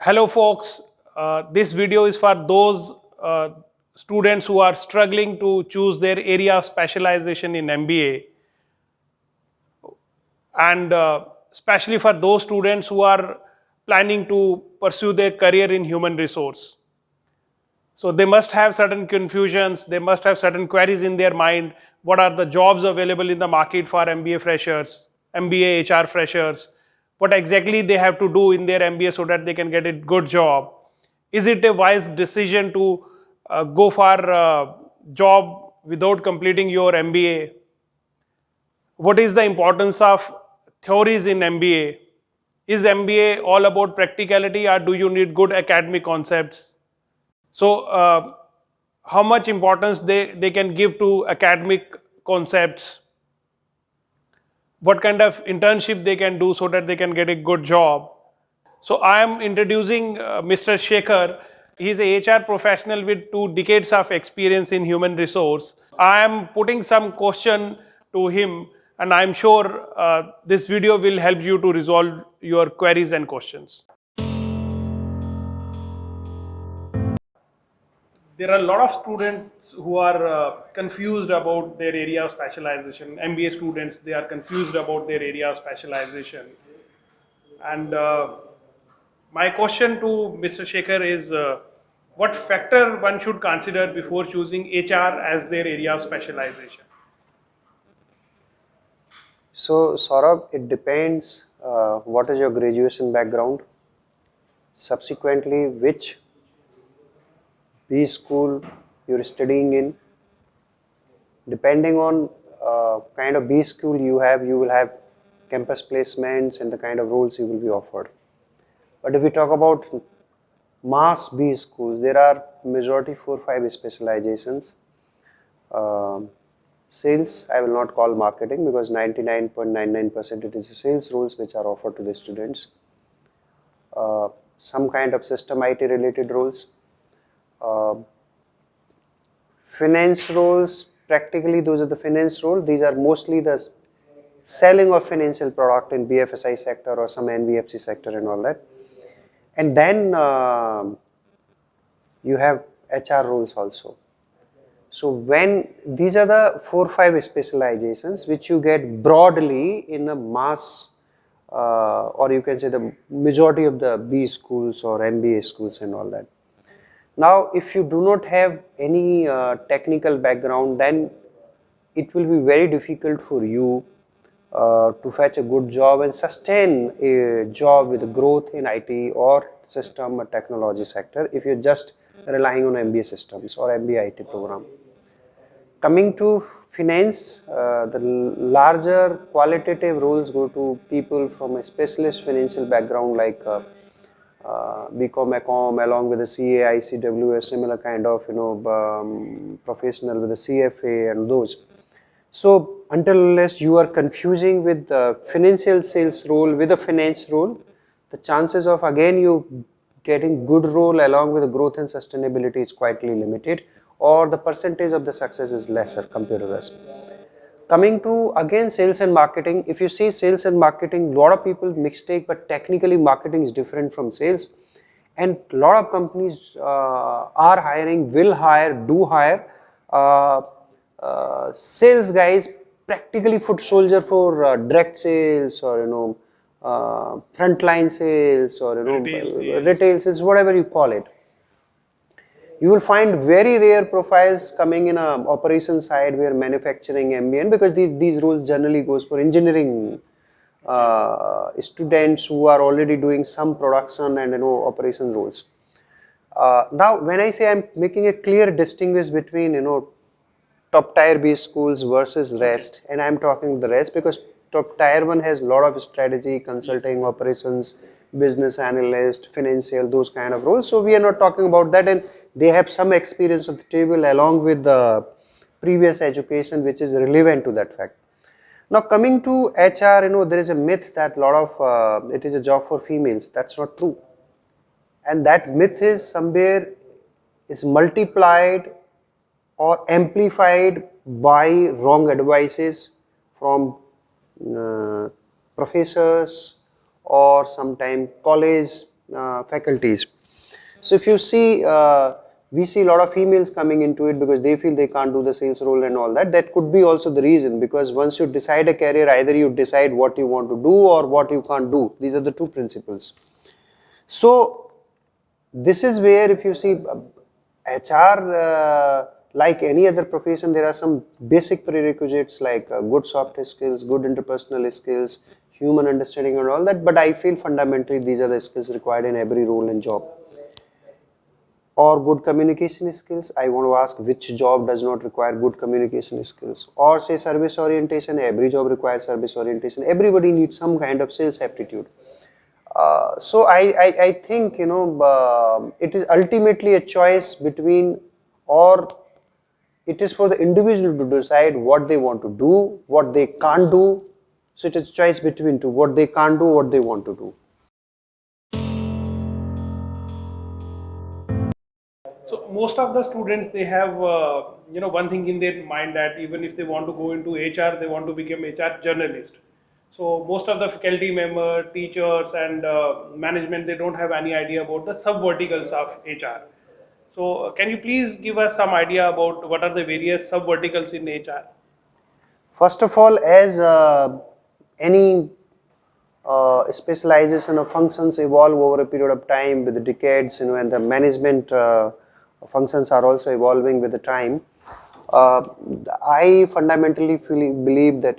Hello folks, this video is for those students who are struggling to choose their area of specialization in MBA, and especially for those students who are planning to pursue their career in human resource. So they must have certain confusions, they must have certain queries in their mind. What are the jobs available in the market for MBA freshers, MBA HR freshers? What exactly they have to do in their MBA so that they can get a good job? Is it a wise decision to go for a job without completing your MBA? What is the importance of theories in MBA? Is MBA all about practicality, or do you need good academic concepts? So, how much importance they can give to academic concepts? What kind of internship they can do so that they can get a good job? So, I am introducing Mr. Shekhar. He is a HR professional with 2 decades of experience in human resource. I am putting some question to him, and I am sure this video will help you to resolve your queries and questions. There are a lot of students who are confused about their area of specialization. MBA students, they are confused about their area of specialization. And my question to Mr. Shekhar is, what factor one should consider before choosing HR as their area of specialization? So, Sorabh, it depends what is your graduation background, subsequently which B school you're studying in. Depending on kind of B school you will have campus placements and the kind of roles you will be offered. But if we talk about mass B schools, there are majority 4-5 specializations. Sales, I will not call marketing, because 99.99% it is sales roles which are offered to the students. Some kind of system IT related roles. Finance roles, practically those are the finance roles. These are mostly the selling of financial product in BFSI sector or some NBFC sector and all that. And then you have HR roles also. So when these are the 4-5 specializations which you get broadly in a mass or you can say the majority of the B schools or MBA schools and all that. Now, if you do not have any technical background, then it will be very difficult for you to fetch a good job and sustain a job with growth in IT or system or technology sector if you're just relying on MBA systems or MBA IT program. Coming to finance, the larger qualitative roles go to people from a specialist financial background like BCom, Ecom, along with the CA, ICW, a similar kind of professional with the CFA and those. So until unless you are confusing with the financial sales role with a finance role, the chances of again you getting good role along with the growth and sustainability is quietly limited, or the percentage of the success is lesser compared to this. Coming to again sales and marketing, if you see sales and marketing, a lot of people mistake, but technically marketing is different from sales, and a lot of companies are hiring, will hire, do hire sales guys, practically foot soldier for direct sales or frontline sales or retail sales, whatever you call it. You will find very rare profiles coming in a operation side where manufacturing ambient, because these roles generally goes for engineering students who are already doing some production and operation roles. Now when I say I'm making a clear distinguish between top tier B schools versus rest, and I'm talking the rest because top tier 1 has a lot of strategy, consulting, operations, business analyst, financial, those kind of roles. So we are not talking about that, and they have some experience at the table along with the previous education which is relevant to that fact. Now coming to HR, there is a myth that a lot of it is a job for females. That's not true, and that myth is somewhere is multiplied or amplified by wrong advices from professors or sometime college faculties. So if you see, we see a lot of females coming into it because they feel they can't do the sales role and all that. That could be also the reason, because once you decide a career, either you decide what you want to do or what you can't do. These are the two principles. So this is where, if you see, HR, like any other profession, there are some basic prerequisites like good soft skills, good interpersonal skills, human understanding and all that, but I feel fundamentally these are the skills required in every role and job. Or good communication skills. I want to ask, which job does not require good communication skills? Or say service orientation, every job requires service orientation. Everybody needs some kind of sales aptitude. So I think, it is ultimately a choice between, or it is for the individual to decide what they want to do, what they can't do. So it is a choice between two, what they can't do, what they want to do. So most of the students, they have one thing in their mind, that even if they want to go into HR, they want to become HR journalist. So most of the faculty member, teachers, and management, they don't have any idea about the sub-verticals of HR. So can you please give us some idea about what are the various sub-verticals in HR? First of all, as any specialization of functions evolve over a period of time with the decades, and the management functions are also evolving with the time. I fundamentally believe that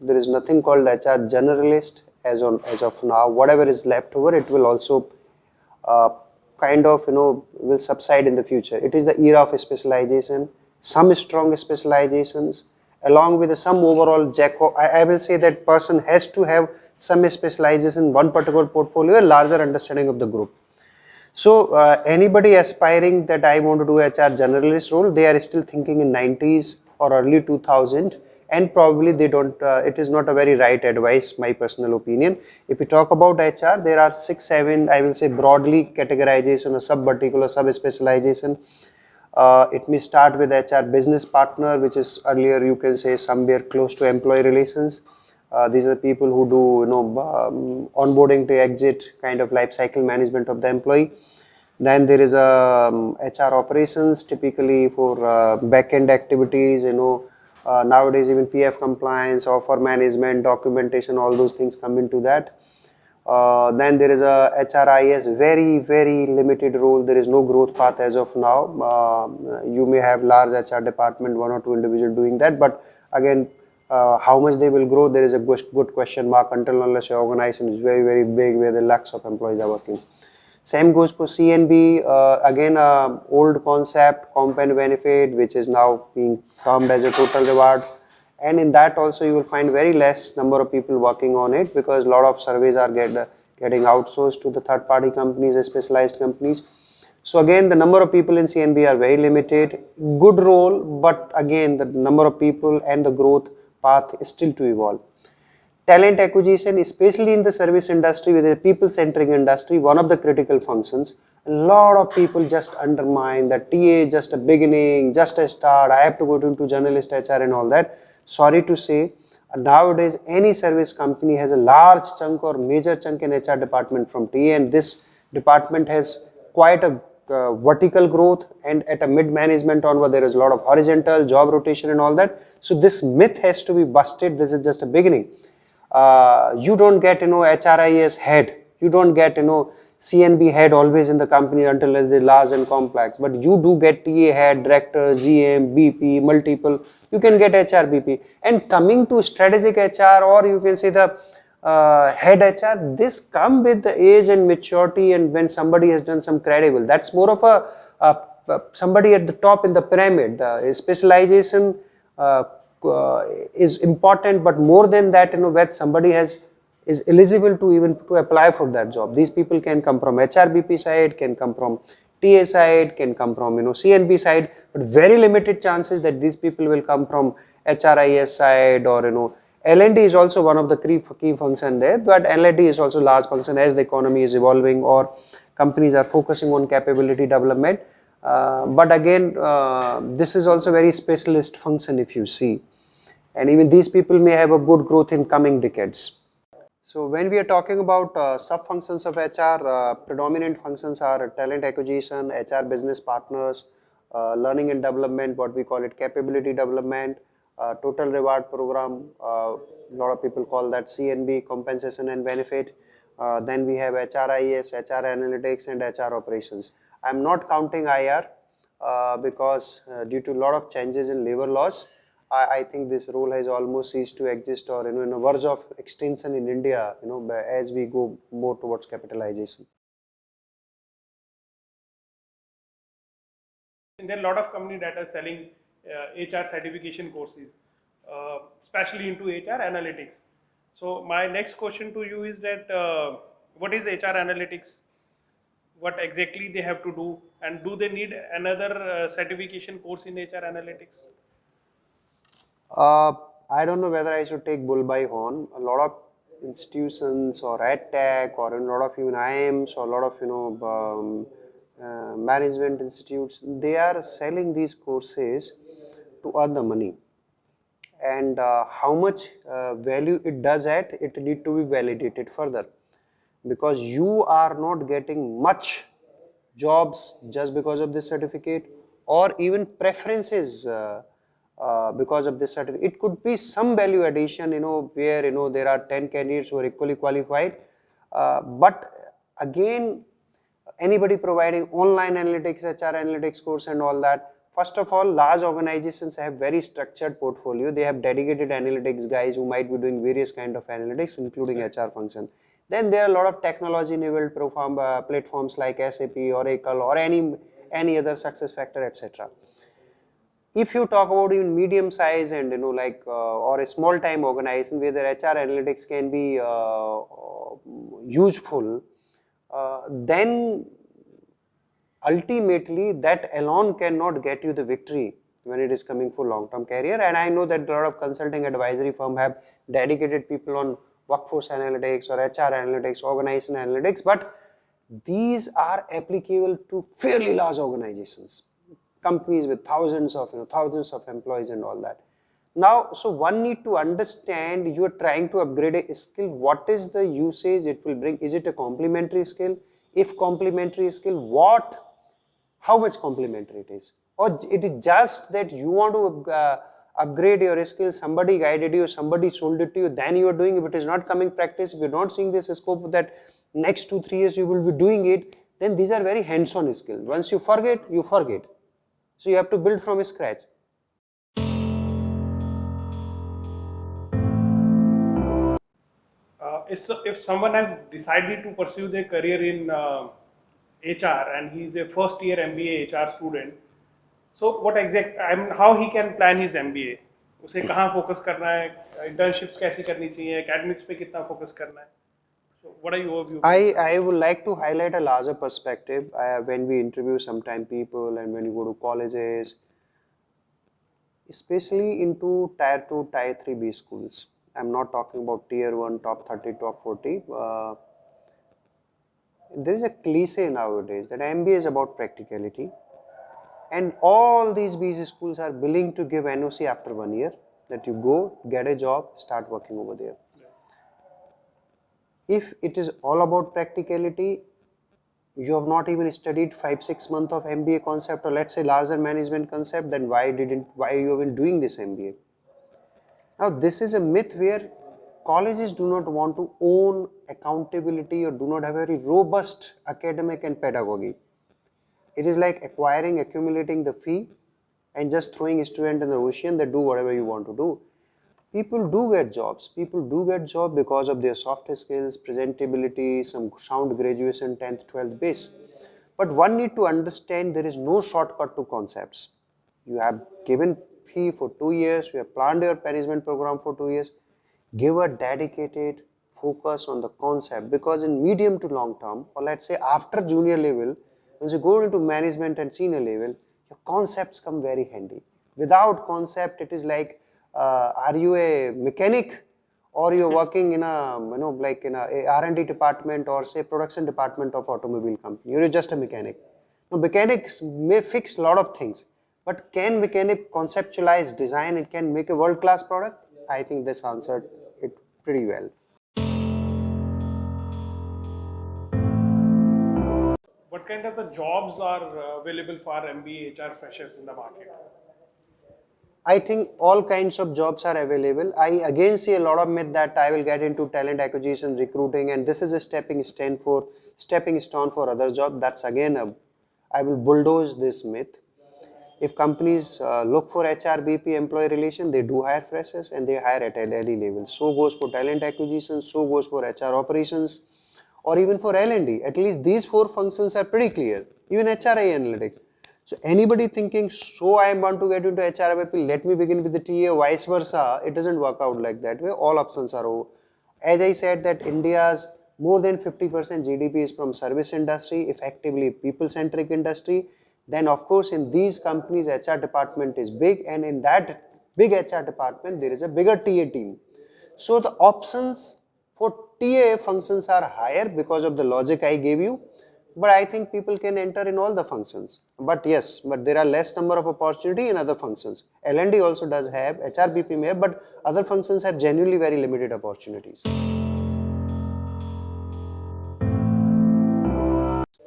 there is nothing called HR generalist as of now. Whatever is left over, it will also kind of will subside in the future. It is the era of specialization, some strong specializations, along with some overall I will say that person has to have some specialization in one particular portfolio, a larger understanding of the group. So anybody aspiring that I want to do HR generalist role, they are still thinking in 90s or early 2000, and probably they don't, it is not a very right advice, my personal opinion. If we talk about HR, there are 6, 7, I will say broadly categorization or sub-vertical or sub-specialization. It may start with HR business partner, which is earlier you can say somewhere close to employee relations. These are the people who do onboarding to exit kind of life cycle management of the employee. Then there is a HR operations, typically for back-end activities, nowadays even PF compliance, offer management, documentation, all those things come into that. Then there is a HRIS, very, very limited role. There is no growth path as of now. You may have large HR department, 1 or 2 individuals doing that, but again, how much they will grow, there is a good question mark until unless your organization is very, very big where the lakhs of employees are working. Same goes for CNB, again old concept, comp and benefit, which is now being termed as a total reward. And in that also you will find very less number of people working on it, because a lot of surveys are getting outsourced to the third party companies, specialized companies. So again, the number of people in CNB are very limited. Good role, but again the number of people and the growth path is still to evolve. Talent acquisition, especially in the service industry, with a people-centric industry, one of the critical functions. A lot of people just undermine that TA is just a beginning, just a start, I have to go into journalist HR and all that. Sorry to say, nowadays any service company has a large chunk or major chunk in HR department from TA, and this department has quite a vertical growth, and at a mid-management onward there is a lot of horizontal job rotation and all that. So this myth has to be busted. This is just a beginning. You don't get HRIS head, you don't get CNB head always in the company until it is large and complex, but you do get TA head, director, GM, BP, multiple, you can get HRBP. And coming to strategic HR, or you can say the head HR, this come with the age and maturity, and when somebody has done some credible, that's more of a somebody at the top in the pyramid. The specialization is important, but more than that, where somebody is eligible to even to apply for that job. These people can come from HRBP side, can come from TA side, can come from CNB side, but very limited chances that these people will come from HRIS side, or L&D is also one of the key function there, but L&D is also large function as the economy is evolving or companies are focusing on capability development. But again, this is also very specialist function if you see, and even these people may have a good growth in coming decades. So when we are talking about sub-functions of HR, predominant functions are talent acquisition, HR business partners, learning and development, what we call it capability development, total reward program, a lot of people call that CNB, compensation and benefit. Then we have HRIS, HR analytics and HR operations. I'm not counting IR because due to a lot of changes in labor laws, I think this role has almost ceased to exist, or in a verge of extinction in India, as we go more towards capitalization. And there are a lot of companies that are selling HR certification courses, especially into HR analytics. So my next question to you is that what is HR analytics? What exactly they have to do, and do they need another certification course in HR analytics? Uh, I don't know whether I should take bull by horn. A lot of institutions or EdTech or a lot of even IIMs or a lot of management institutes, they are selling these courses to earn the money. And how much value it does add, it need to be validated further, because you are not getting much jobs just because of this certificate, or even preferences because of this certificate. It could be some value addition, where there are 10 candidates who are equally qualified, but again, anybody providing online analytics, HR analytics course and all that, first of all, large organizations have very structured portfolio. They have dedicated analytics guys who might be doing various kind of analytics, including HR function. Then there are a lot of technology enabled platforms like SAP, Oracle, or any other success factor, etc. If you talk about even medium size and or a small time organization where the HR analytics can be useful, then ultimately that alone cannot get you the victory when it is coming for long-term career. And I know that a lot of consulting advisory firm have dedicated people on workforce analytics or HR analytics, organization analytics, but these are applicable to fairly large organizations, companies with thousands of employees and all that. Now, so one need to understand, you are trying to upgrade a skill, what is the usage it will bring? Is it a complementary skill? If complementary skill, how much complementary it is? Or it is just that you want to upgrade your skill, somebody guided you, somebody sold it to you, then you are doing. If it is not coming practice, if you are not seeing this scope that next 2-3 years you will be doing it, then these are very hands-on skills. Once you forget, you forget. So you have to build from scratch. If someone has decided to pursue their career in HR and he is a first year MBA HR student, so how he can plan his MBA? उसे कहाँ focus करना है, internships कैसी करनी चाहिए, academics पे कितना focus करना है? So what are your views? I would like to highlight a larger perspective when we interview sometime people and when you go to colleges, especially into tier 2, tier 3B schools. I'm not talking about tier 1, top 30, top 40. There is a cliche nowadays that MBA is about practicality, and all these BC schools are willing to give NOC after 1 year, that you go, get a job, start working over there. If it is all about practicality, you have not even studied 5-6 months of MBA concept, or let's say larger management concept, then why you have been doing this MBA? Now this is a myth where colleges do not want to own accountability or do not have a very robust academic and pedagogy. It is like accumulating the fee and just throwing a student in the ocean that do whatever you want to do. People do get jobs. People do get jobs because of their soft skills, presentability, some sound graduation, 10th, 12th base. But one need to understand there is no shortcut to concepts. You have given fee for 2 years, you have planned your management program for 2 years. Give a dedicated focus on the concept, because in medium to long term, or let's say after junior level, once you go into management and senior level, your concepts come very handy. Without concept, it is like, are you a mechanic or you're working in a, like in a R&D department or say production department of automobile company? You're just a mechanic. Now, mechanics may fix a lot of things, but can mechanic conceptualize, design, it can make a world-class product? I think this answered it pretty well. what kind of the jobs are available for MBA HR freshers in the market? I think all kinds of jobs are available. I again see a lot of myth that I will get into talent acquisition, recruiting, and this is a stepping stone for other jobs. That's again I will bulldoze this myth. If companies look for HRBP employee relation, they do hire freshers and they hire at early level. So goes for talent acquisition, so goes for HR operations, or even for L&D. At least these four functions are pretty clear. Even HRA analytics. So anybody thinking, so I want to get into HRBP, let me begin with the TA, vice versa, it doesn't work out like that way. All options are over. As I said that India's more than 50% GDP is from service industry, effectively people-centric industry. Then of course in these companies HR department is big, and in that big HR department there is a bigger TA team. So the options for TA functions are higher because of the logic I gave you, but I think people can enter in all the functions. But yes, but there are less number of opportunity in other functions. L&D also does have, HRBP may have, but other functions have genuinely very limited opportunities.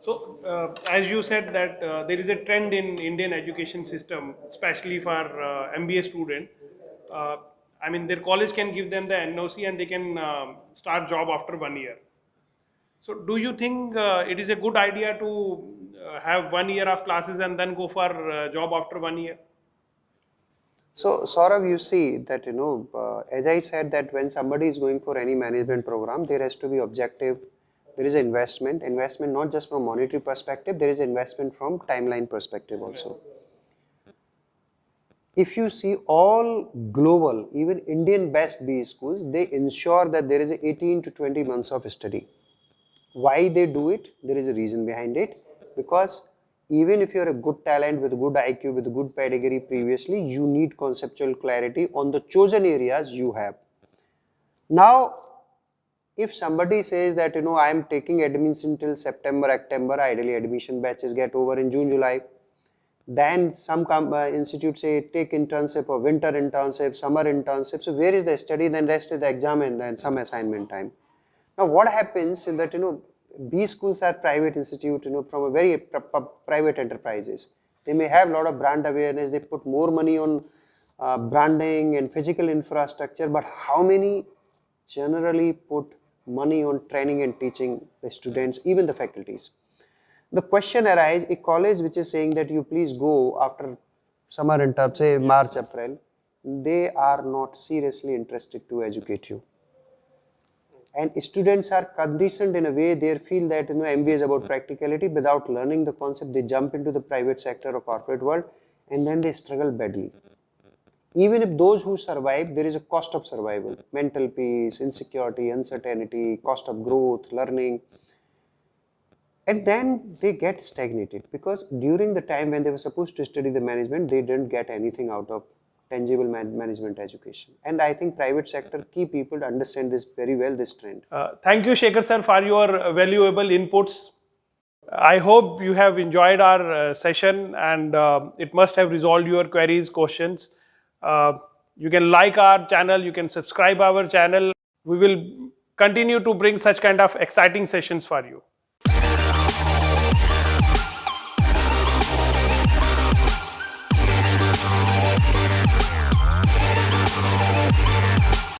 So, as you said that there is a trend in Indian education system, especially for MBA student. I mean, their college can give them the NOC and they can start job after 1 year. So, do you think it is a good idea to have 1 year of classes and then go for job after 1 year? So Sorabh, you see that, as I said that when somebody is going for any management program, there has to be objective. There is investment not just from monetary perspective, there is investment from timeline perspective also. If you see all global, even Indian best B schools, they ensure that there is 18 to 20 months of study. Why they do it? There is a reason behind it. Because even if you're a good talent with good IQ, with good pedigree previously, you need conceptual clarity on the chosen areas you have. Now, if somebody says that, I am taking admission till September, October, ideally admission batches get over in June, July. Then some institutes say take internship or winter internship, summer internship. So where is the study? Then rest is the exam and some assignment time. Now what happens is that, B schools are private institute, from a very private enterprises. They may have a lot of brand awareness. They put more money on branding and physical infrastructure. But how many generally put money on training and teaching the students, even the faculties? The question arises, a college which is saying that you please go after summer intern, say March, April, they are not seriously interested to educate you. And students are conditioned in a way, they feel that MBA is about practicality. Without learning the concept, they jump into the private sector or corporate world, and then they struggle badly. Even if those who survive, there is a cost of survival, mental peace, insecurity, uncertainty, cost of growth, learning. And then they get stagnated because during the time when they were supposed to study the management, they didn't get anything out of tangible management education. And I think private sector key people to understand this very well, this trend. Thank you, Shekhar sir, for your valuable inputs. I hope you have enjoyed our session and it must have resolved your queries, questions. You can like our channel, you can subscribe our channel. We will continue to bring such kind of exciting sessions for you.